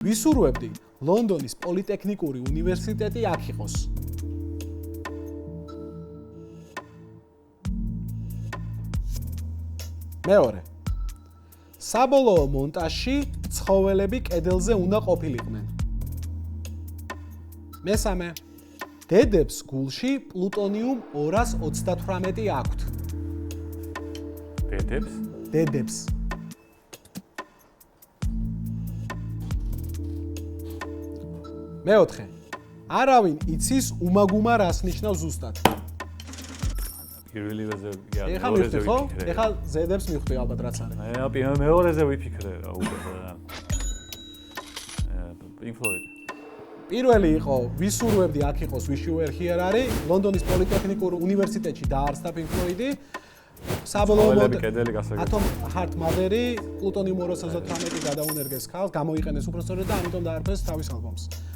ვისურვებდი ლონდონის პოლიტექნიკური უნივერსიტეტი აქ იყოს. მეორე. საბოლოო მონტაჟში ცხოველები კედელზე უნდა ყოფილიყვნენ. მესამე. დედებს გულში პლუტონიუმ 238 აქვთ. დედებს? დედებს. მეოთხე. არავინ იცის უმაგუმა რას ნიშნავს ზუსტად. პირველივეზე ეხლა მივხვდი ხო? ეხლა ზედებს მივხვდი ალბათ რაც არის. მეორეზე ვიფიქრე რა უკვე. Pink Floyd. პირველი იყო ვისურვებდი აქ იყოს Wish You Were Here არის ლონდონის პოლიტექნიკურ უნივერსიტეტში დაარსდა Pink Floyd-ი. საბოლოო ატომ ჰარტ მადერი პლუტონიუმ 238 გადაუნერგეს ქალს, გამოიყენეს უბრალოდ და ამიტომ დაარქვეს თავის ალბომს.